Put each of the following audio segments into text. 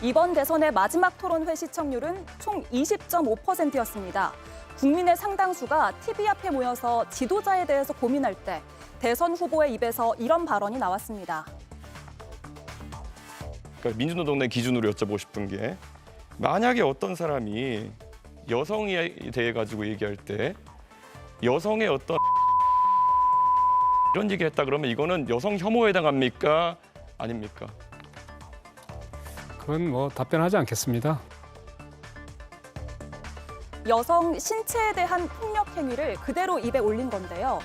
이번 대선의 마지막 토론회 시청률은 총 20.5%였습니다. 국민의 상당수가 TV 앞에 모여서 지도자에 대해서 고민할 때 대선 후보의 입에서 이런 발언이 나왔습니다. 그러니까 민주노동 내 기준으로 여쭤보고 싶은 게 만약에 어떤 사람이 여성에 대해 가지고 얘기할 때 여성의 어떤 이런 얘기를 했다 그러면 이거는 여성 혐오에 해당합니까? 아닙니까? 그건 뭐 답변하지 않겠습니다. 여성 신체에 대한 폭력 행위를 그대로 입에 올린 건데요.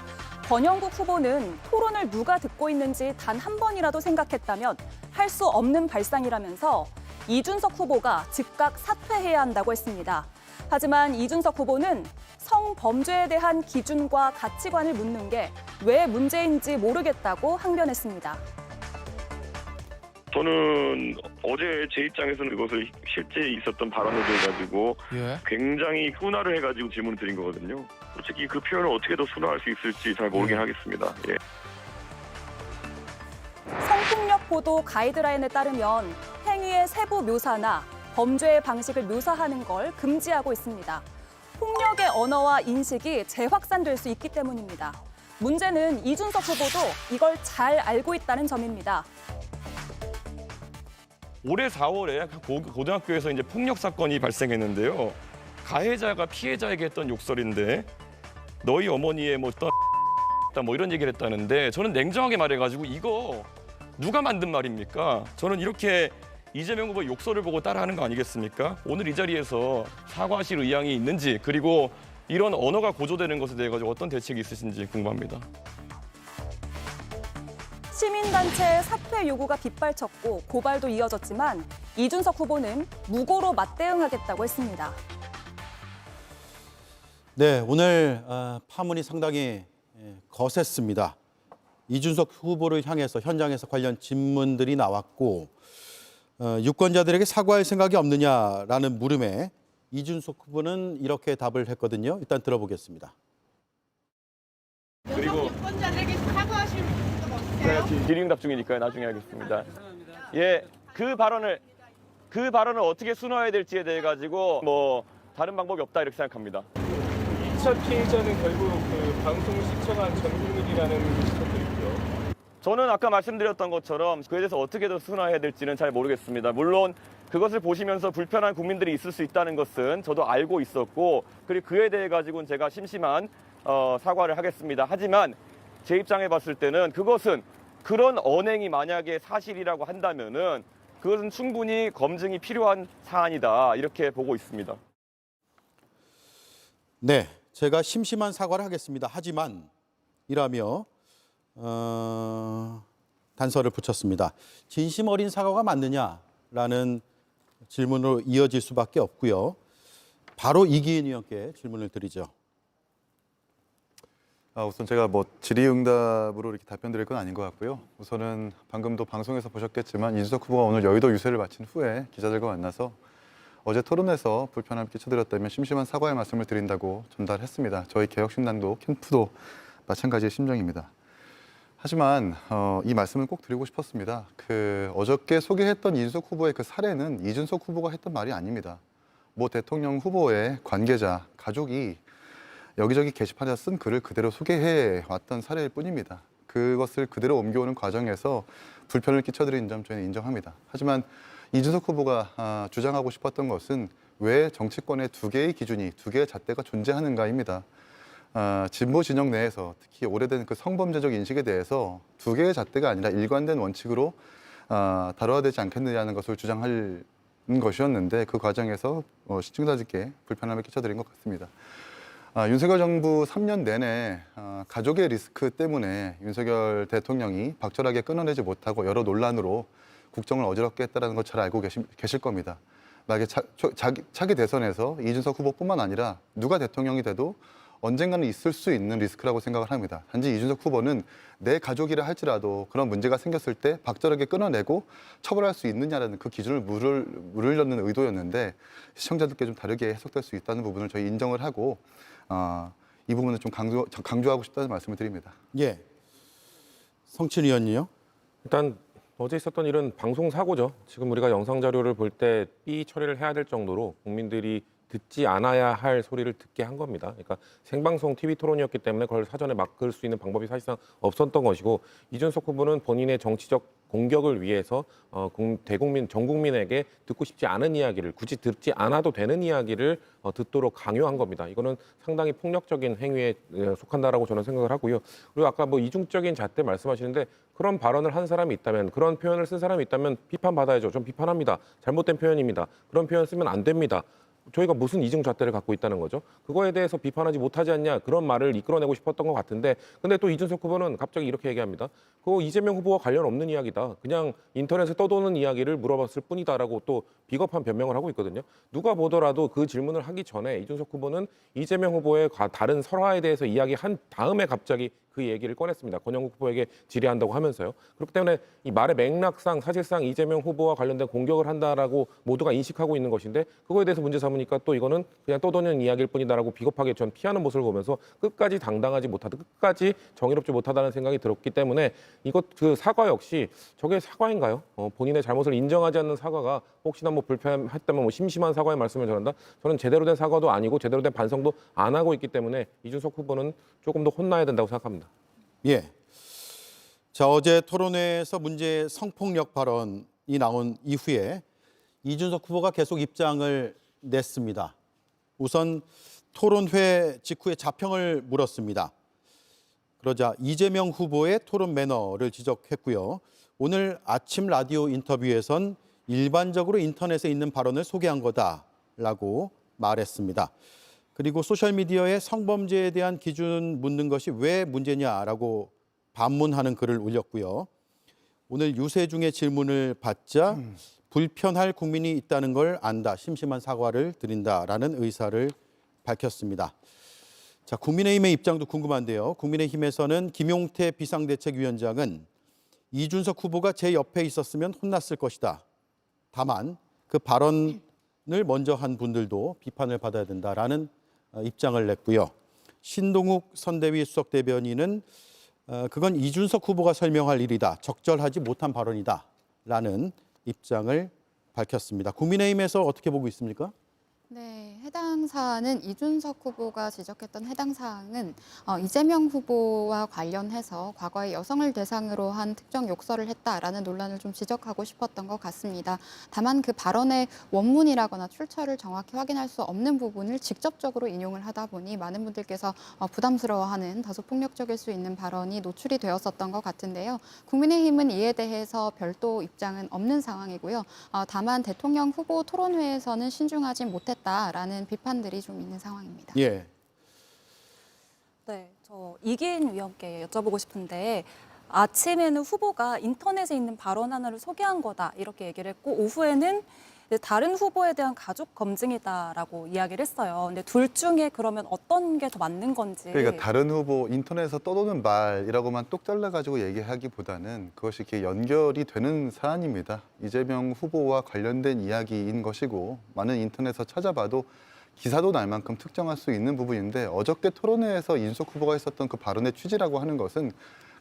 권영국 후보는 토론을 누가 듣고 있는지 단 한 번이라도 생각했다면 할 수 없는 발상이라면서 이준석 후보가 즉각 사퇴해야 한다고 했습니다. 하지만 이준석 후보는 성범죄에 대한 기준과 가치관을 묻는 게 왜 문제인지 모르겠다고 항변했습니다. 저는 어제 제 입장에서는 이것을 실제 있었던 발언에 대해 가지고 굉장히 순화를 해가지고 질문을 드린 거거든요. 솔직히 그 표현을 어떻게 더 순화할 수 있을지 잘 모르긴 하겠습니다. 예. 성폭력 보도 가이드라인에 따르면 행위의 세부 묘사나 범죄의 방식을 묘사하는 걸 금지하고 있습니다. 폭력의 언어와 인식이 재확산될 수 있기 때문입니다. 문제는 이준석 후보도 이걸 잘 알고 있다는 점입니다. 올해 4월에 고등학교에서 이제 폭력 사건이 발생했는데요. 가해자가 피해자에게 했던 욕설인데 너희 어머니의 뭐 어떤 뭐 이런 얘기를 했다는데 저는 냉정하게 말해가지고 이거 누가 만든 말입니까? 저는 이렇게 이재명 후보 욕설을 보고 따라하는 거 아니겠습니까? 오늘 이 자리에서 사과하실 의향이 있는지 그리고 이런 언어가 고조되는 것에 대해 가지고 어떤 대책이 있으신지 궁금합니다. 시민단체의 사퇴 요구가 빗발쳤고 고발도 이어졌지만 이준석 후보는 무고로 맞대응하겠다고 했습니다. 네, 오늘 파문이 상당히 거셌습니다. 이준석 후보를 향해서 현장에서 관련 질문들이 나왔고 유권자들에게 사과할 생각이 없느냐라는 물음에 이준석 후보는 이렇게 답을 했거든요. 일단 들어보겠습니다. 그리고 유권자들에게 사과하실 분 없으세요? 질의응답 중이니까요. 나중에 하겠습니다. 예, 그 발언을 어떻게 순화해야 될지에 대해 가지고 뭐 다른 방법이 없다 이렇게 생각합니다. 2차 피해자는 결국 그 방송을 시청한 전 국민이라는 시청들이고요. 저는 아까 말씀드렸던 것처럼 그에 대해서 어떻게 더 순화해야 될지는 잘 모르겠습니다. 물론 그것을 보시면서 불편한 국민들이 있을 수 있다는 것은 저도 알고 있었고 그리고 그에 대해 가지고는 제가 심심한 사과를 하겠습니다. 하지만 제 입장에 봤을 때는 그것은 그런 언행이 만약에 사실이라고 한다면은 그것은 충분히 검증이 필요한 사안이다 이렇게 보고 있습니다. 네, 제가 심심한 사과를 하겠습니다. 하지만 이라며 단서를 붙였습니다. 진심 어린 사과가 맞느냐라는 질문으로 이어질 수밖에 없고요. 바로 이기인 의원께 질문을 드리죠. 우선 제가 뭐 질의응답으로 이렇게 답변 드릴 건 아닌 것 같고요. 우선은 방금도 방송에서 보셨겠지만 이준석 후보가 오늘 여의도 유세를 마친 후에 기자들과 만나서 어제 토론에서 불편함을 끼쳐드렸다면 심심한 사과의 말씀을 드린다고 전달했습니다. 저희 개혁신당도 캠프도 마찬가지의 심정입니다. 하지만 이 말씀을 꼭 드리고 싶었습니다. 어저께 소개했던 이준석 후보의 그 사례는 이준석 후보가 했던 말이 아닙니다. 모 대통령 후보의 관계자, 가족이 여기저기 게시판에서 쓴 글을 그대로 소개해 왔던 사례일 뿐입니다. 그것을 그대로 옮겨오는 과정에서 불편을 끼쳐드린 점 저희는 인정합니다. 하지만 이준석 후보가 주장하고 싶었던 것은 왜 정치권에 두 개의 기준이, 두 개의 잣대가 존재하는가입니다. 진보 진영 내에서 특히 오래된 그 성범죄적 인식에 대해서 두 개의 잣대가 아니라 일관된 원칙으로 다뤄야 되지 않겠느냐는 것을 주장할 것이었는데 그 과정에서 시청자들께 불편함을 끼쳐드린 것 같습니다. 윤석열 정부 3년 내내 가족의 리스크 때문에 윤석열 대통령이 박절하게 끊어내지 못하고 여러 논란으로 국정을 어지럽게 했다는 걸 잘 알고 계실 겁니다. 만약에 차기 대선에서 이준석 후보뿐만 아니라 누가 대통령이 돼도 언젠가는 있을 수 있는 리스크라고 생각을 합니다. 단지 이준석 후보는 내 가족이라 할지라도 그런 문제가 생겼을 때 박절하게 끊어내고 처벌할 수 있느냐라는 그 기준을 물으려는 의도였는데 시청자들께 좀 다르게 해석될 수 있다는 부분을 저희 인정을 하고 이 부분을 좀 강조하고 싶다는 말씀을 드립니다. 예, 성친 의원님요. 일단 어제 있었던 일은 방송 사고죠. 지금 우리가 영상 자료를 볼 때 삐 처리를 해야 될 정도로 국민들이 듣지 않아야 할 소리를 듣게 한 겁니다. 그러니까 생방송 TV 토론이었기 때문에 그걸 사전에 막을 수 있는 방법이 사실상 없었던 것이고 이준석 후보는 본인의 정치적 공격을 위해서 대국민 전 국민에게 듣고 싶지 않은 이야기를 굳이 듣지 않아도 되는 이야기를 듣도록 강요한 겁니다. 이거는 상당히 폭력적인 행위에 속한다라고 저는 생각을 하고요. 그리고 아까 뭐 이중적인 잣대 말씀하시는데 그런 발언을 한 사람이 있다면 그런 표현을 쓴 사람이 있다면 비판받아야죠. 좀 비판합니다. 잘못된 표현입니다. 그런 표현 쓰면 안 됩니다. 저희가 무슨 이중잣대를 갖고 있다는 거죠? 그거에 대해서 비판하지 못하지 않냐 그런 말을 이끌어내고 싶었던 것 같은데 근데 또 이준석 후보는 갑자기 이렇게 얘기합니다. 그거 이재명 후보와 관련 없는 이야기다. 그냥 인터넷에 떠도는 이야기를 물어봤을 뿐이다라고 또 비겁한 변명을 하고 있거든요. 누가 보더라도 그 질문을 하기 전에 이준석 후보는 이재명 후보의 다른 설화에 대해서 이야기한 다음에 갑자기 그 얘기를 꺼냈습니다. 권영국 후보에게 질의한다고 하면서요. 그렇기 때문에 이 말의 맥락상 사실상 이재명 후보와 관련된 공격을 한다라고 모두가 인식하고 있는 것인데 그거에 대해서 문제 삼으니까 또 이거는 그냥 떠도는 이야기일 뿐이다라고 비겁하게 전 피하는 모습을 보면서 끝까지 당당하지 못하다, 끝까지 정의롭지 못하다는 생각이 들었기 때문에 이것 그 사과 역시 저게 사과인가요? 본인의 잘못을 인정하지 않는 사과가 혹시나 뭐 불편했다면 뭐 심심한 사과의 말씀을 전한다? 저는 제대로 된 사과도 아니고 제대로 된 반성도 안 하고 있기 때문에 이준석 후보는 조금 더 혼나야 된다고 생각합니다. 예. 자, 어제 토론회에서 문제의 성폭력 발언이 나온 이후에 이준석 후보가 계속 입장을 냈습니다. 우선 토론회 직후에 자평을 물었습니다. 그러자 이재명 후보의 토론 매너를 지적했고요. 오늘 아침 라디오 인터뷰에선 일반적으로 인터넷에 있는 발언을 소개한 거다라고 말했습니다. 그리고 소셜미디어에 성범죄에 대한 기준 묻는 것이 왜 문제냐라고 반문하는 글을 올렸고요. 오늘 유세중의 질문을 받자 불편할 국민이 있다는 걸 안다. 심심한 사과를 드린다라는 의사를 밝혔습니다. 자, 국민의힘의 입장도 궁금한데요. 국민의힘에서는 김용태 비상대책위원장은 이준석 후보가 제 옆에 있었으면 혼났을 것이다. 다만 그 발언을 먼저 한 분들도 비판을 받아야 된다라는 입장을 냈고요. 신동욱 선대위 수석대변인은 그건 이준석 후보가 설명할 일이다. 적절하지 못한 발언이다라는 입장을 밝혔습니다. 국민의힘에서 어떻게 보고 있습니까? 네, 해당 사안은 이준석 후보가 지적했던 해당 사항은 이재명 후보와 관련해서 과거에 여성을 대상으로 한 특정 욕설을 했다라는 논란을 좀 지적하고 싶었던 것 같습니다. 다만 그 발언의 원문이라거나 출처를 정확히 확인할 수 없는 부분을 직접적으로 인용을 하다 보니 많은 분들께서 부담스러워하는 다소 폭력적일 수 있는 발언이 노출이 되었었던 것 같은데요. 국민의힘은 이에 대해서 별도 입장은 없는 상황이고요. 다만 대통령 후보 토론회에서는 신중하지 못했다. 라는 비판들이 좀 있는 상황입니다. 예. 네, 저 이기인 위원께 여쭤보고 싶은데 아침에는 후보가 인터넷에 있는 발언 하나를 소개한 거다 이렇게 얘기를 했고 오후에는 다른 후보에 대한 가족 검증이다라고 이야기를 했어요. 근데 둘 중에 그러면 어떤 게 더 맞는 건지. 그러니까 다른 후보 인터넷에서 떠도는 말이라고만 똑 잘라가지고 얘기하기보다는 그것이 이렇게 연결이 되는 사안입니다. 이재명 후보와 관련된 이야기인 것이고 많은 인터넷에서 찾아봐도 기사도 날 만큼 특정할 수 있는 부분인데 어저께 토론회에서 이준석 후보가 했었던 그 발언의 취지라고 하는 것은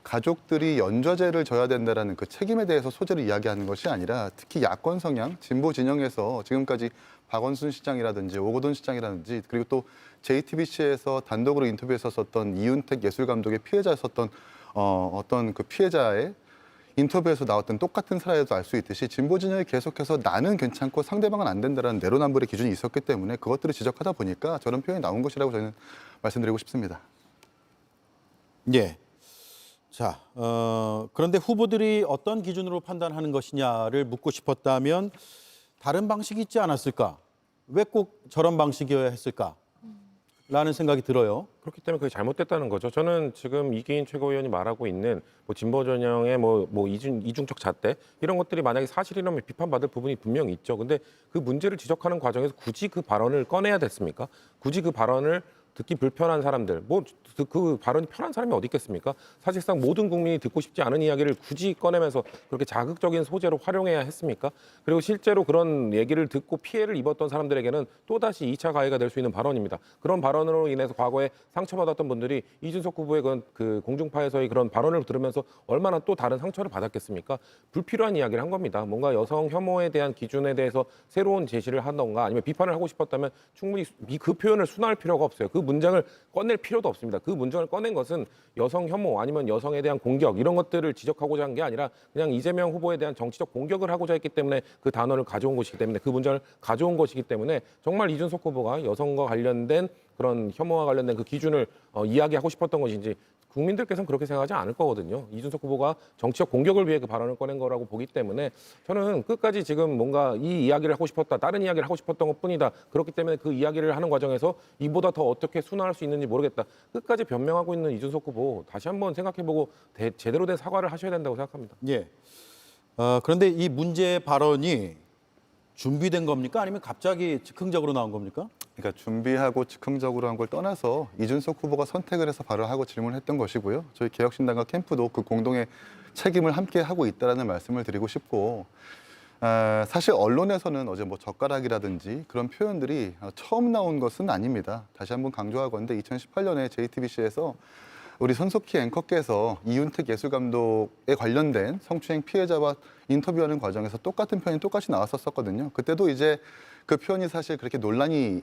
가족들이 연좌제를 져야 된다는 그 책임에 대해서 소재를 이야기하는 것이 아니라 특히 야권 성향, 진보 진영에서 지금까지 박원순 시장이라든지 오거돈 시장이라든지 그리고 또 JTBC에서 단독으로 인터뷰했었던 이윤택 예술감독의 피해자였었던 어떤 그 피해자의 인터뷰에서 나왔던 똑같은 사례에도 알 수 있듯이 진보 진영이 계속해서 나는 괜찮고 상대방은 안 된다는 내로남불의 기준이 있었기 때문에 그것들을 지적하다 보니까 저런 표현이 나온 것이라고 저는 말씀드리고 싶습니다. 예. 자, 그런데 후보들이 어떤 기준으로 판단하는 것이냐를 묻고 싶었다면 다른 방식이 있지 않았을까? 왜 꼭 저런 방식이어야 했을까? 라는 생각이 들어요. 그렇기 때문에 그게 잘못됐다는 거죠. 저는 지금 이기인 최고위원이 말하고 있는 뭐 진보 전형의 이중적 잣대 이런 것들이 만약에 사실이라면 비판받을 부분이 분명히 있죠. 근데 그 문제를 지적하는 과정에서 굳이 그 발언을 꺼내야 됐습니까? 굳이 그 발언을 듣기 불편한 사람들, 뭐 그 발언이 편한 사람이 어디 있겠습니까? 사실상 모든 국민이 듣고 싶지 않은 이야기를 굳이 꺼내면서 그렇게 자극적인 소재로 활용해야 했습니까? 그리고 실제로 그런 얘기를 듣고 피해를 입었던 사람들에게는 또다시 2차 가해가 될 수 있는 발언입니다. 그런 발언으로 인해서 과거에 상처받았던 분들이 이준석 후보의 그 공중파에서의 그런 발언을 들으면서 얼마나 또 다른 상처를 받았겠습니까? 불필요한 이야기를 한 겁니다. 뭔가 여성 혐오에 대한 기준에 대해서 새로운 제시를 하던가 아니면 비판을 하고 싶었다면 충분히 그 표현을 순화할 필요가 없어요. 그 문장을 꺼낼 필요도 없습니다. 그 문장을 꺼낸 것은 여성 혐오 아니면 여성에 대한 공격 이런 것들을 지적하고자 한 게 아니라 그냥 이재명 후보에 대한 정치적 공격을 하고자 했기 때문에 그 단어를 가져온 것이기 때문에 그 문장을 가져온 것이기 때문에 정말 이준석 후보가 여성과 관련된 그런 혐오와 관련된 그 기준을 이야기하고 싶었던 것인지 국민들께서는 그렇게 생각하지 않을 거거든요. 이준석 후보가 정치적 공격을 위해 그 발언을 꺼낸 거라고 보기 때문에 저는 끝까지 지금 뭔가 이 이야기를 하고 싶었다, 다른 이야기를 하고 싶었던 것뿐이다. 그렇기 때문에 그 이야기를 하는 과정에서 이보다 더 어떻게 순화할 수 있는지 모르겠다. 끝까지 변명하고 있는 이준석 후보 다시 한번 생각해보고 제대로 된 사과를 하셔야 된다고 생각합니다. 예. 그런데 이 문제 발언이 준비된 겁니까? 아니면 갑자기 즉흥적으로 나온 겁니까? 그러니까 준비하고 즉흥적으로 한 걸 떠나서 이준석 후보가 선택을 해서 발언하고 질문을 했던 것이고요. 저희 개혁신당과 캠프도 그 공동의 책임을 함께 하고 있다라는 말씀을 드리고 싶고 사실 언론에서는 어제 뭐 젓가락이라든지 그런 표현들이 처음 나온 것은 아닙니다. 다시 한번 강조하건대 2018년에 JTBC에서 우리 손석희 앵커께서 이윤택 예술감독에 관련된 성추행 피해자와 인터뷰하는 과정에서 똑같은 표현이 똑같이 나왔었거든요. 그때도 이제 그 표현이 사실 그렇게 논란은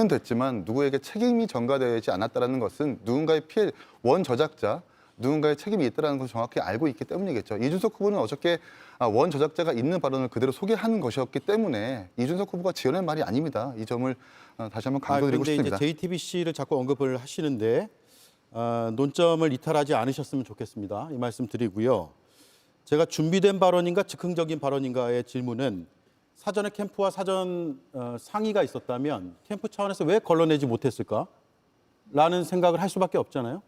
됐지만 누구에게 책임이 전가되지 않았다는 것은 누군가의 피해 원 저작자, 누군가의 책임이 있다는 것을 정확히 알고 있기 때문이겠죠. 이준석 후보는 어저께 원 저작자가 있는 발언을 그대로 소개하는 것이었기 때문에 이준석 후보가 지어낸 말이 아닙니다. 이 점을 다시 한번 강조드리고 싶습니다. 이제 JTBC를 자꾸 언급을 하시는데 논점을 이탈하지 않으셨으면 좋겠습니다. 이 말씀 드리고요. 제가 준비된 발언인가 즉흥적인 발언인가의 질문은 사전에 캠프와 사전 상의가 있었다면 캠프 차원에서 왜 걸러내지 못했을까? 라는 생각을 할 수밖에 없잖아요.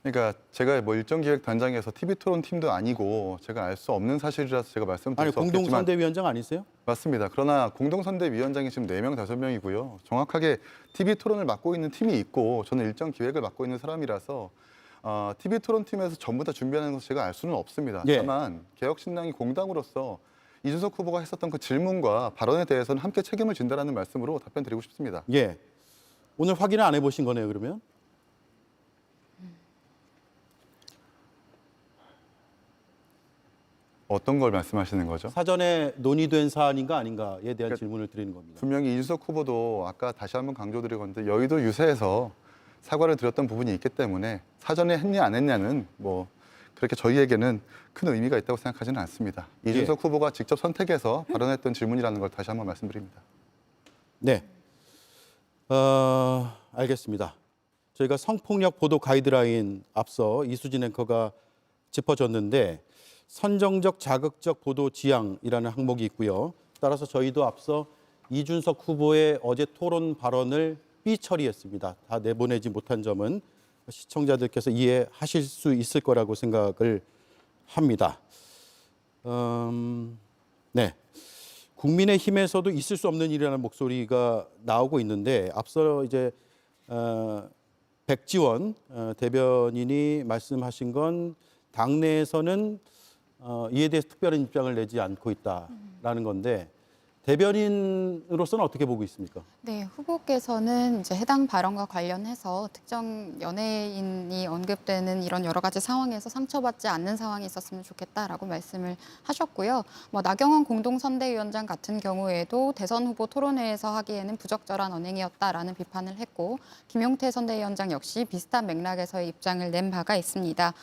그러니까 제가 뭐 일정기획단장에서 TV토론 팀도 아니고 제가 알 수 없는 사실이라서 제가 말씀드릴 수 없겠지만 공동선대위원장 아니세요? 맞습니다. 그러나 공동선대위원장이 지금 4명, 5명이고요. 정확하게 TV토론을 맡고 있는 팀이 있고 저는 일정기획을 맡고 있는 사람이라서 TV토론팀에서 전부 다 준비하는 것을 제가 알 수는 없습니다. 예. 다만 개혁신당이 공당으로서 이준석 후보가 했었던 그 질문과 발언에 대해서는 함께 책임을 진다라는 말씀으로 답변드리고 싶습니다. 예. 오늘 확인을 안 해보신 거네요, 그러면? 어떤 걸 말씀하시는 거죠? 사전에 논의된 사안인가 아닌가에 대한 질문을 드리는 겁니다. 분명히 이준석 후보도 아까 다시 한번 강조드리건데 여의도 유세에서 사과를 드렸던 부분이 있기 때문에 사전에 했냐 안 했냐는 뭐 그렇게 저희에게는 큰 의미가 있다고 생각하지는 않습니다. 이준석 후보가 직접 선택해서 발언했던 질문이라는 걸 다시 한번 말씀드립니다. 네. 알겠습니다. 저희가 성폭력 보도 가이드라인 앞서 이수진 앵커가 짚어줬는데 선정적 자극적 보도 지향이라는 항목이 있고요. 따라서 저희도 앞서 이준석 후보의 어제 토론 발언을 삐 처리했습니다. 다 내보내지 못한 점은 시청자들께서 이해하실 수 있을 거라고 생각을 합니다. 네. 국민의힘에서도 있을 수 없는 일이라는 목소리가 나오고 있는데 앞서 이제 백지원 대변인이 말씀하신 건 당내에서는 이에 대해서 특별한 입장을 내지 않고 있다라는 건데 대변인으로서는 어떻게 보고 있습니까? 네, 후보께서는 이제 해당 발언과 관련해서 특정 연예인이 언급되는 이런 여러 가지 상황에서 상처받지 않는 상황이 있었으면 좋겠다라고 말씀을 하셨고요. 뭐 나경원 공동선대위원장 같은 경우에도 대선 후보 토론회에서 하기에는 부적절한 언행이었다라는 비판을 했고 김용태 선대위원장 역시 비슷한 맥락에서의 입장을 낸 바가 있습니다.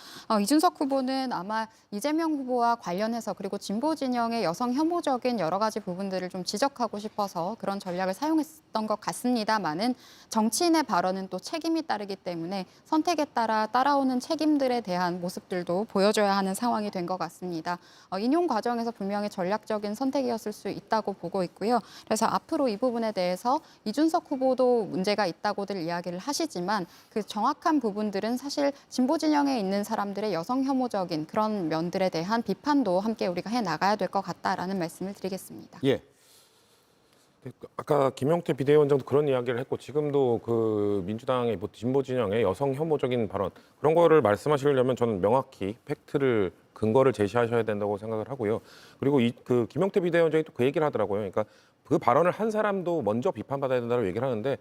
이준석 후보는 아마 이재명 후보와 관련해서 그리고 진보 진영의 여성 혐오적인 여러 가지 부분들을 좀 지적하고 싶어서 그런 전략을 사용했던 것 같습니다만은 정치인의 발언은 또 책임이 따르기 때문에 선택에 따라 따라오는 책임들에 대한 모습들도 보여줘야 하는 상황이 된 것 같습니다. 인용 과정에서 분명히 전략적인 선택이었을 수 있다고 보고 있고요. 그래서 앞으로 이 부분에 대해서 이준석 후보도 문제가 있다고들 이야기를 하시지만 그 정확한 부분들은 사실 진보 진영에 있는 사람들의 여성 혐오적인 그런 면들에 대한 비판도 함께 우리가 해 나가야 될 것 같다라는 말씀을 드리겠습니다. 예. 아까 김용태 비대위원장도 그런 이야기를 했고 지금도 그 민주당의 뭐 진보 진영의 여성 혐오적인 발언 그런 거를 말씀하시려면 저는 명확히 팩트를 근거를 제시하셔야 된다고 생각을 하고요. 그리고 그 김용태 비대위원장이 또 그 얘기를 하더라고요. 그러니까 그 발언을 한 사람도 먼저 비판받아야 된다고 얘기를 하는데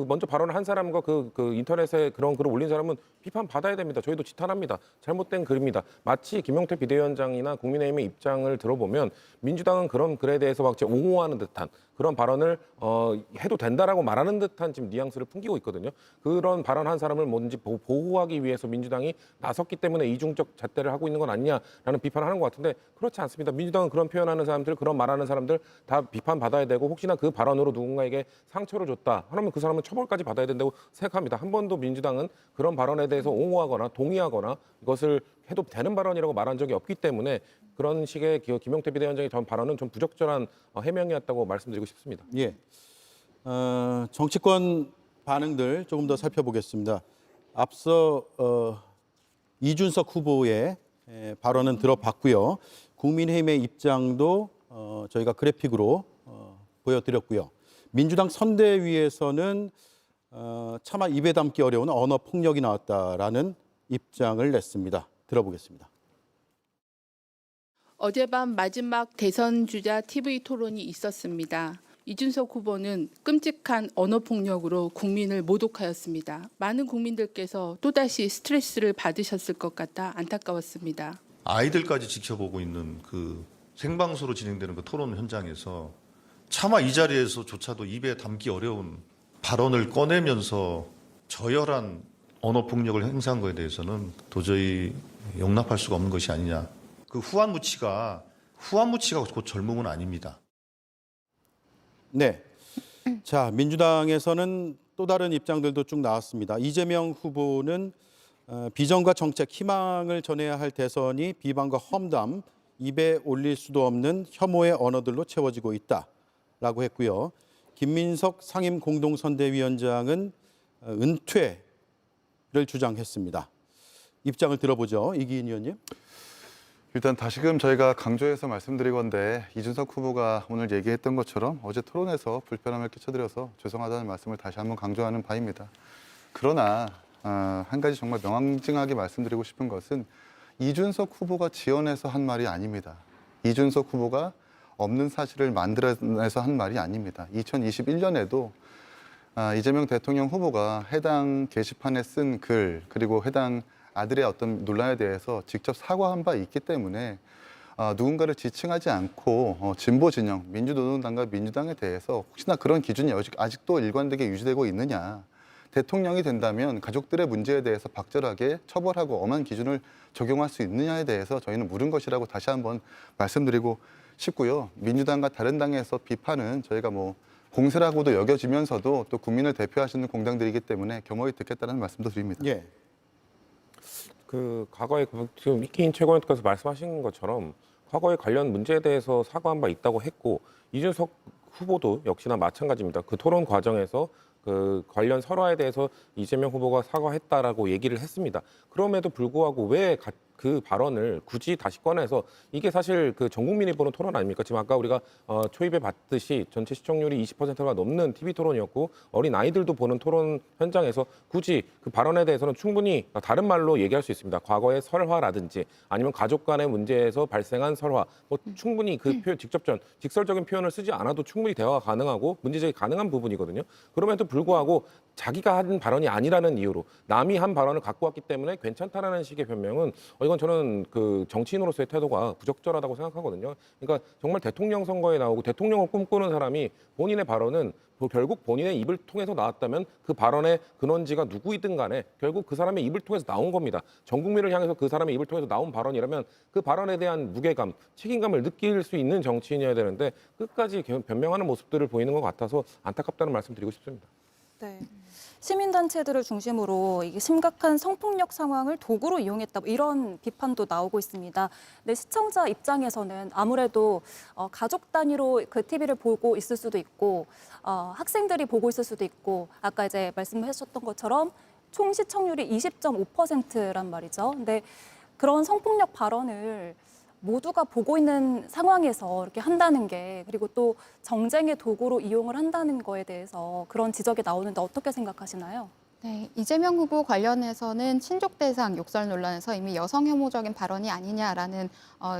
먼저 발언을 한 사람과 그 인터넷에 그런 글을 올린 사람은 비판 받아야 됩니다. 저희도 지탄합니다. 잘못된 글입니다. 마치 김용태 비대위원장이나 국민의힘의 입장을 들어보면 민주당은 그런 글에 대해서 막 옹호하는 듯한 그런 발언을 해도 된다라고 말하는 듯한 지금 뉘앙스를 풍기고 있거든요. 그런 발언한 사람을 뭔지 보호하기 위해서 민주당이 나섰기 때문에 이중적 잣대를 하고 있는 건 아니냐라는 비판을 하는 것 같은데 그렇지 않습니다. 민주당은 그런 표현하는 사람들, 그런 말하는 사람들 다 비판받아야 되고 혹시나 그 발언으로 누군가에게 상처를 줬다 하면 그 사람은 처벌까지 받아야 된다고 생각합니다. 한 번도 민주당은 그런 발언에 대해서 옹호하거나 동의하거나 이것을 해도 되는 발언이라고 말한 적이 없기 때문에 그런 식의 김용태 비대위원장의 전 발언은 좀 부적절한 해명이었다고 말씀드리고 싶습니다. 예. 정치권 반응들 조금 더 살펴보겠습니다. 앞서 이준석 후보의 발언은 들어봤고요. 국민의힘의 입장도 저희가 그래픽으로 보여드렸고요. 민주당 선대위에서는 차마 입에 담기 어려운 언어 폭력이 나왔다라는 입장을 냈습니다. 들어보겠습니다. 어젯밤 마지막 대선 주자 TV 토론이 있었습니다. 이준석 후보는 끔찍한 언어 폭력으로 국민을 모독하였습니다. 많은 국민들께서 또다시 스트레스를 받으셨을 것 같아 안타까웠습니다. 아이들까지 지켜보고 있는 그 생방송으로 진행되는 그 토론 현장에서 차마 이 자리에서조차도 입에 담기 어려운 발언을 꺼내면서 저열한 언어 폭력을 행사한 것에 대해서는 도저히 용납할 수가 없는 것이 아니냐. 그 후한무치가 곧 젊음은 아닙니다. 네. 자, 민주당에서는 또 다른 입장들도 쭉 나왔습니다. 이재명 후보는 비전과 정책, 희망을 전해야 할 대선이 비방과 험담, 입에 올릴 수도 없는 혐오의 언어들로 채워지고 있다라고 했고요. 김민석 상임 공동선대위원장은 은퇴를 주장했습니다. 입장을 들어보죠. 이기인 의원님. 일단 다시금 저희가 강조해서 말씀드리건데 이준석 후보가 오늘 얘기했던 것처럼 어제 토론에서 불편함을 끼쳐드려서 죄송하다는 말씀을 다시 한번 강조하는 바입니다. 그러나 한 가지 정말 명확하게 말씀드리고 싶은 것은 이준석 후보가 지어내서 한 말이 아닙니다. 이준석 후보가 없는 사실을 만들어내서 한 말이 아닙니다. 2021년에도 이재명 대통령 후보가 해당 게시판에 쓴 글 그리고 해당 아들의 어떤 논란에 대해서 직접 사과한 바 있기 때문에 누군가를 지칭하지 않고 진보 진영, 민주노동당과 민주당에 대해서 혹시나 그런 기준이 아직도 일관되게 유지되고 있느냐. 대통령이 된다면 가족들의 문제에 대해서 박절하게 처벌하고 엄한 기준을 적용할 수 있느냐에 대해서 저희는 물은 것이라고 다시 한번 말씀드리고 싶고요. 민주당과 다른 당에서 비판은 저희가 뭐 공세라고도 여겨지면서도 또 국민을 대표하시는 공당들이기 때문에 겸허히 듣겠다는 말씀도 드립니다. 예. 그 과거에 지금 이케인 최고위원께서 말씀하신 것처럼 과거에 관련 문제에 대해서 사과한 바 있다고 했고 이준석 후보도 역시나 마찬가지입니다. 그 토론 과정에서 그 관련 설화에 대해서 이재명 후보가 사과했다라고 얘기를 했습니다. 그럼에도 불구하고 왜 그 발언을 굳이 다시 꺼내서 이게 사실 그 전 국민이 보는 토론 아닙니까? 지금 아까 우리가 초입에 봤듯이 전체 시청률이 20%가 넘는 TV 토론이었고 어린 아이들도 보는 토론 현장에서 굳이 그 발언에 대해서는 충분히 다른 말로 얘기할 수 있습니다. 과거의 설화라든지 아니면 가족 간의 문제에서 발생한 설화, 뭐 충분히 그 표현 직설적인 표현을 쓰지 않아도 충분히 대화가 가능하고 문제제기 가능한 부분이거든요. 그럼에도 불구하고 자기가 한 발언이 아니라는 이유로 남이 한 발언을 갖고 왔기 때문에 괜찮다라는 식의 변명은 이건 저는 그 정치인으로서의 태도가 부적절하다고 생각하거든요. 그러니까 정말 대통령 선거에 나오고 대통령을 꿈꾸는 사람이 본인의 발언은 결국 본인의 입을 통해서 나왔다면 그 발언의 근원지가 누구이든 간에 결국 그 사람의 입을 통해서 나온 겁니다. 전 국민을 향해서 그 사람의 입을 통해서 나온 발언이라면 그 발언에 대한 무게감, 책임감을 느낄 수 있는 정치인이어야 되는데 끝까지 변명하는 모습들을 보이는 것 같아서 안타깝다는 말씀 드리고 싶습니다. 네. 시민단체들을 중심으로 이게 심각한 성폭력 상황을 도구로 이용했다 이런 비판도 나오고 있습니다. 근데 시청자 입장에서는 아무래도 가족 단위로 그 TV를 보고 있을 수도 있고 학생들이 보고 있을 수도 있고 아까 이제 말씀하셨던 것처럼 총 시청률이 20.5%란 말이죠. 근데 그런 성폭력 발언을 모두가 보고 있는 상황에서 이렇게 한다는 게 그리고 또 정쟁의 도구로 이용을 한다는 거에 대해서 그런 지적이 나오는데 어떻게 생각하시나요? 네, 이재명 후보 관련해서는 친족 대상 욕설 논란에서 이미 여성 혐오적인 발언이 아니냐라는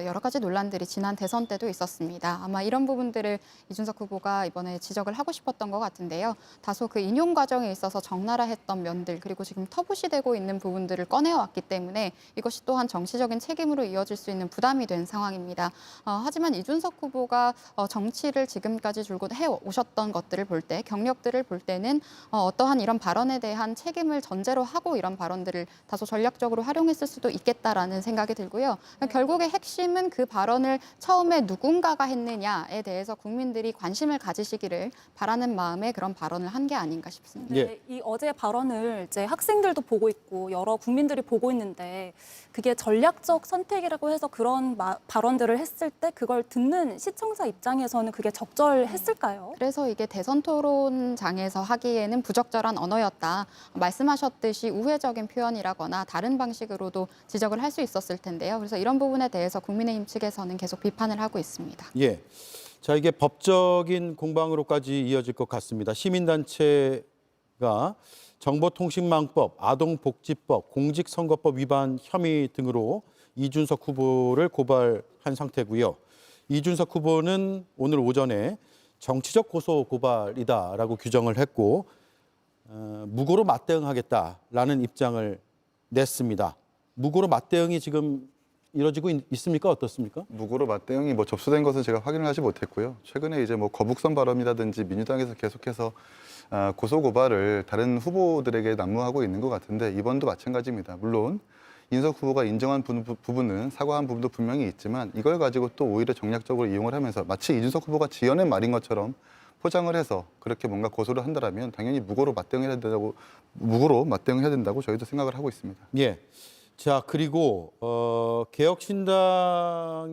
여러 가지 논란들이 지난 대선 때도 있었습니다. 아마 이런 부분들을 이준석 후보가 이번에 지적을 하고 싶었던 것 같은데요. 다소 그 인용 과정에 있어서 적나라했던 면들 그리고 지금 터부시되고 있는 부분들을 꺼내왔기 때문에 이것이 또한 정치적인 책임으로 이어질 수 있는 부담이 된 상황입니다. 하지만 이준석 후보가 정치를 지금까지 줄곧 해오셨던 것들을 볼 때, 경력들을 볼 때는 어떠한 이런 발언에 대한 책임을 전제로 하고 이런 발언들을 다소 전략적으로 활용했을 수도 있겠다라는 생각이 들고요. 결국에 핵심은 그 발언을 처음에 누군가가 했느냐에 대해서 국민들이 관심을 가지시기를 바라는 마음에 그런 발언을 한 게 아닌가 싶습니다. 네, 이 어제 발언을 이제 학생들도 보고 있고 여러 국민들이 보고 있는데 그게 전략적 선택이라고 해서 그런 발언들을 했을 때 그걸 듣는 시청자 입장에서는 그게 적절했을까요? 그래서 이게 대선 토론장에서 하기에는 부적절한 언어였다. 말씀하셨듯이 우회적인 표현이라거나 다른 방식으로도 지적을 할 수 있었을 텐데요. 그래서 이런 부분에 대해서 국민의힘 측에서는 계속 비판을 하고 있습니다. 예. 자, 이게 법적인 공방으로까지 이어질 것 같습니다. 시민단체가 정보통신망법, 아동복지법, 공직선거법 위반 혐의 등으로 이준석 후보를 고발한 상태고요. 이준석 후보는 오늘 오전에 정치적 고소 고발이다라고 규정을 했고 무고로 맞대응하겠다라는 입장을 냈습니다. 무고로 맞대응이 지금 이루어지고 있습니까? 어떻습니까? 무고로 맞대응이 뭐 접수된 것은 제가 확인을 하지 못했고요. 최근에 이제 뭐 거북선 발언이라든지 민주당에서 계속해서 고소 고발을 다른 후보들에게 난무하고 있는 것 같은데 이번도 마찬가지입니다. 물론 인석 후보가 인정한 부분은 사과한 부분도 분명히 있지만 이걸 가지고 또 오히려 정략적으로 이용을 하면서 마치 이준석 후보가 지어낸 말인 것처럼 포장을 해서 그렇게 뭔가 고소를 한다라면 당연히 무고로 맞대응해야 된다고 저희도 생각을 하고 있습니다. 예. 자, 그리고 개혁신당의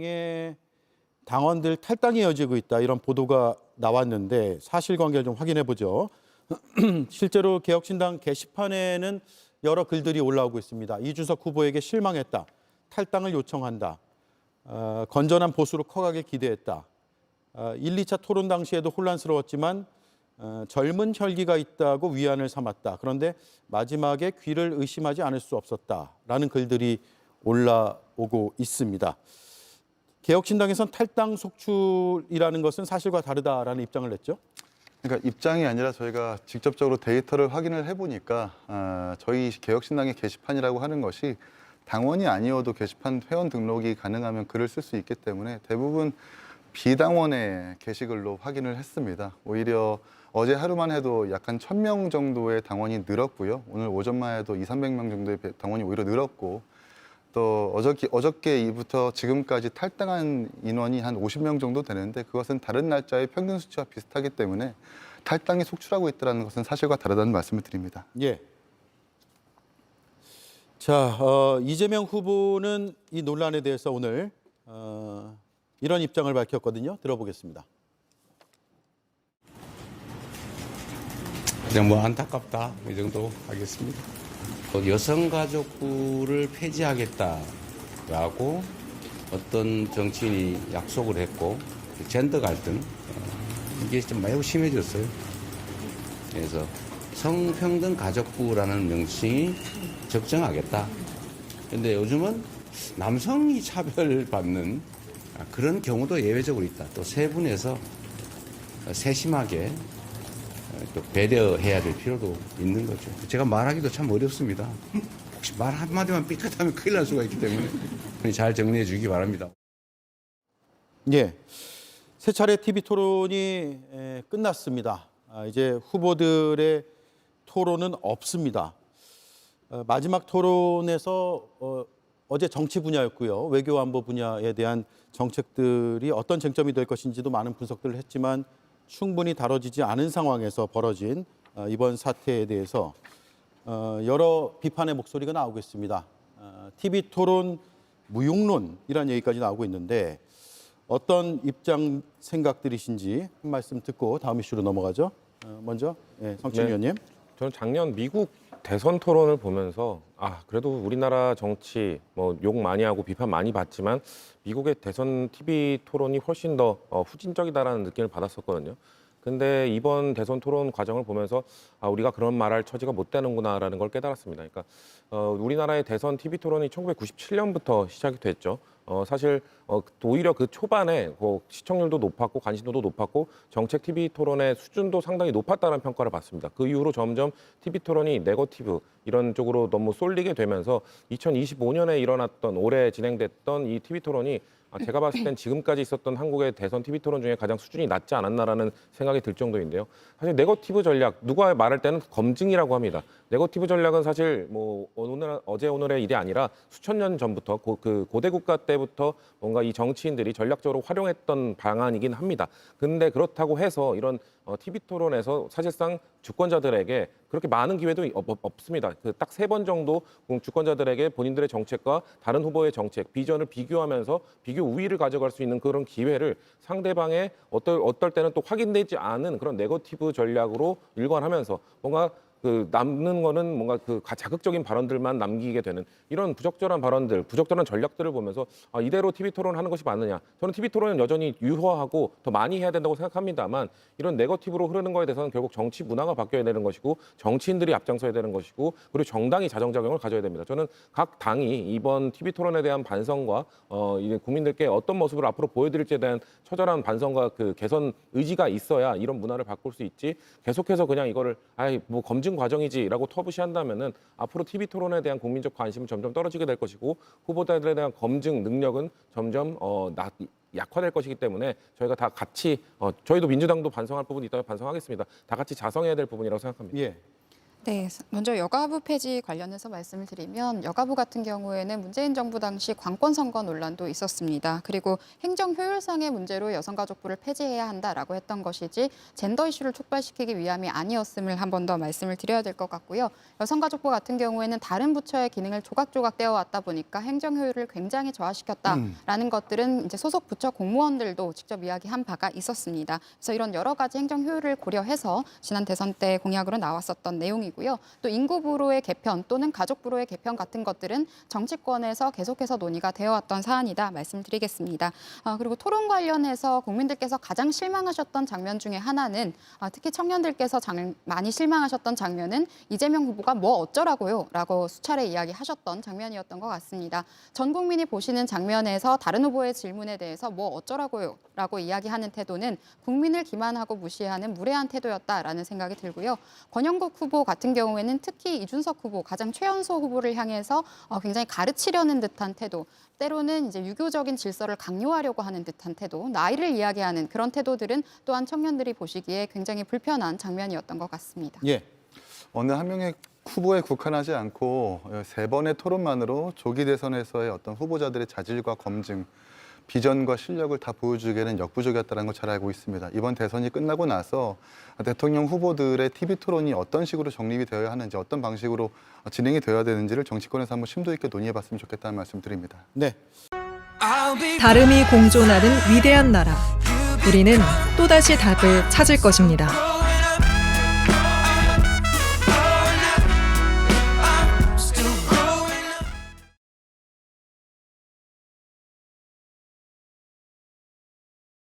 당원들 탈당이 이어지고 있다 이런 보도가 나왔는데 사실관계를 좀 확인해 보죠. 실제로 개혁신당 게시판에는 여러 글들이 올라오고 있습니다. 이준석 후보에게 실망했다. 탈당을 요청한다. 건전한 보수로 커가길 기대했다. 1, 2차 토론 당시에도 혼란스러웠지만 젊은 혈기가 있다고 위안을 삼았다. 그런데 마지막에 귀를 의심하지 않을 수 없었다라는 글들이 올라오고 있습니다. 개혁신당에선 탈당 속출이라는 것은 사실과 다르다라는 입장을 냈죠. 그러니까 입장이 아니라 저희가 직접적으로 데이터를 확인을 해보니까 저희 개혁신당의 게시판이라고 하는 것이 당원이 아니어도 게시판 회원 등록이 가능하면 글을 쓸 수 있기 때문에 대부분 비당원의 게시글로 확인을 했습니다. 오히려 어제 하루만 해도 약간 1,000명 정도의 당원이 늘었고요. 오늘 오전만 해도 200~300명 정도의 당원이 오히려 늘었고 또 어저께 이부터 지금까지 탈당한 인원이 한 50명 정도 되는데 그것은 다른 날짜의 평균 수치와 비슷하기 때문에 탈당이 속출하고 있다는 것은 사실과 다르다는 말씀을 드립니다. 예. 자, 이재명 후보는 이 논란에 대해서 오늘 이런 입장을 밝혔거든요. 들어보겠습니다. 그냥 뭐 안타깝다 이 정도 하겠습니다. 여성가족부를 폐지하겠다라고 어떤 정치인이 약속을 했고 젠더 갈등 이게 좀 매우 심해졌어요. 그래서 성평등 가족부라는 명칭이 적정하겠다. 그런데 요즘은 남성이 차별받는 그런 경우도 예외적으로 있다. 또 세분해서 세심하게 또 배려해야 될 필요도 있는 거죠. 제가 말하기도 참 어렵습니다. 혹시 말 한마디만 삐끗하면 큰일 날 수가 있기 때문에 잘 정리해 주기 바랍니다. 예, 세 차례 TV 토론이 끝났습니다. 이제 후보들의 토론은 없습니다. 마지막 토론에서 어제 정치 분야였고요. 외교 안보 분야에 대한 정책들이 어떤 쟁점이 될 것인지도 많은 분석들을 했지만 충분히 다뤄지지 않은 상황에서 벌어진 이번 사태에 대해서 여러 비판의 목소리가 나오고 있습니다. TV 토론 무용론이라는 얘기까지 나오고 있는데 어떤 입장 생각들이신지 한 말씀 듣고 다음 이슈로 넘어가죠. 먼저 성춘 의원님. 저는 작년 미국 대선 토론을 보면서 그래도 우리나라 정치 뭐 욕 많이 하고 비판 많이 받지만 미국의 대선 TV 토론이 훨씬 더 후진적이다라는 느낌을 받았었거든요. 근데 이번 대선 토론 과정을 보면서 우리가 그런 말할 처지가 못 되는구나라는 걸 깨달았습니다. 그러니까 우리나라의 대선 TV 토론이 1997년부터 시작이 됐죠. 사실 오히려 그 초반에 시청률도 높았고 관심도도 높았고 정책 TV 토론의 수준도 상당히 높았다는 평가를 받습니다. 그 이후로 점점 TV 토론이 네거티브 이런 쪽으로 너무 쏠리게 되면서 2025년에 올해 진행됐던 이 TV 토론이 제가 봤을 땐 지금까지 있었던 한국의 대선 TV 토론 중에 가장 수준이 낮지 않았나라는 생각이 들 정도인데요. 사실 네거티브 전략, 누가 말할 때는 검증이라고 합니다. 네거티브 전략은 사실 뭐 어제 오늘의 일이 아니라 수천 년 전부터 그 고대 국가 때부터 뭔가 이 정치인들이 전략적으로 활용했던 방안이긴 합니다. 근데 그렇다고 해서 이런 TV 토론에서 사실상 주권자들에게 그렇게 많은 기회도 없습니다. 딱 3번 정도 주권자들에게 본인들의 정책과 다른 후보의 정책, 비전을 비교하면서 비교 우위를 가져갈 수 있는 그런 기회를 상대방의 어떨 때는 또 확인되지 않은 그런 네거티브 전략으로 일관하면서 뭔가 남는 거는 뭔가 자극적인 발언들만 남기게 되는 이런 부적절한 발언들, 부적절한 전략들을 보면서 이대로 TV 토론하는 것이 맞느냐. 저는 TV 토론은 여전히 유효하고 더 많이 해야 된다고 생각합니다만 이런 네거티브로 흐르는 거에 대해서는 결국 정치 문화가 바뀌어야 되는 것이고 정치인들이 앞장서야 되는 것이고 그리고 정당이 자정작용을 가져야 됩니다. 저는 각 당이 이번 TV 토론에 대한 반성과 국민들께 어떤 모습을 앞으로 보여드릴지에 대한 처절한 반성과 개선 의지가 있어야 이런 문화를 바꿀 수 있지 계속해서 그냥 이거를 뭐 검증 과정이지라고 터부시한다면은 앞으로 TV 토론에 대한 국민적 관심은 점점 떨어지게 될 것이고 후보자들에 대한 검증 능력은 점점 약화될 것이기 때문에 저희가 다 같이 저희도 민주당도 반성할 부분이 있다면 반성하겠습니다. 다 같이 자성해야 될 부분이라고 생각합니다. 예. 네, 먼저 여가부 폐지 관련해서 말씀을 드리면 여가부 같은 경우에는 문재인 정부 당시 관권 선거 논란도 있었습니다. 그리고 행정 효율상의 문제로 여성가족부를 폐지해야 한다라고 했던 것이지 젠더 이슈를 촉발시키기 위함이 아니었음을 한 번 더 말씀을 드려야 될 것 같고요. 여성가족부 같은 경우에는 다른 부처의 기능을 조각조각 떼어왔다 보니까 행정 효율을 굉장히 저하시켰다라는 것들은 이제 소속 부처 공무원들도 직접 이야기한 바가 있었습니다. 그래서 이런 여러 가지 행정 효율을 고려해서 지난 대선 때 공약으로 나왔었던 내용이고요. 또 인구부로의 개편 또는 가족부로의 개편 같은 것들은 정치권에서 계속해서 논의가 되어왔던 사안이다 말씀드리겠습니다. 그리고 토론 관련해서 국민들께서 가장 실망하셨던 장면 중에 하나는 특히 청년들께서 많이 실망하셨던 장면은 이재명 후보가 뭐 어쩌라고요? 라고 수차례 이야기하셨던 장면이었던 것 같습니다. 전 국민이 보시는 장면에서 다른 후보의 질문에 대해서 뭐 어쩌라고요? 라고 이야기하는 태도는 국민을 기만하고 무시하는 무례한 태도였다라는 생각이 들고요. 권영국 후보 같은 경우에는 특히 이준석 후보, 가장 최연소 후보를 향해서 굉장히 가르치려는 듯한 태도, 때로는 이제 유교적인 질서를 강요하려고 하는 듯한 태도, 나이를 이야기하는 그런 태도들은 또한 청년들이 보시기에 굉장히 불편한 장면이었던 것 같습니다. 예. 어느 한 명의 후보에 국한하지 않고 3번의 토론만으로 조기 대선에서의 어떤 후보자들의 자질과 검증, 비전과 실력을 다 보여주기에는 역부족이었다는 걸 잘 알고 있습니다. 이번 대선이 끝나고 나서 대통령 후보들의 TV 토론이 어떤 식으로 정립이 되어야 하는지, 어떤 방식으로 진행이 되어야 되는지를 정치권에서 한번 심도 있게 논의해봤으면 좋겠다는 말씀 드립니다. 네. 다름이 공존하는 위대한 나라. 우리는 또다시 답을 찾을 것입니다.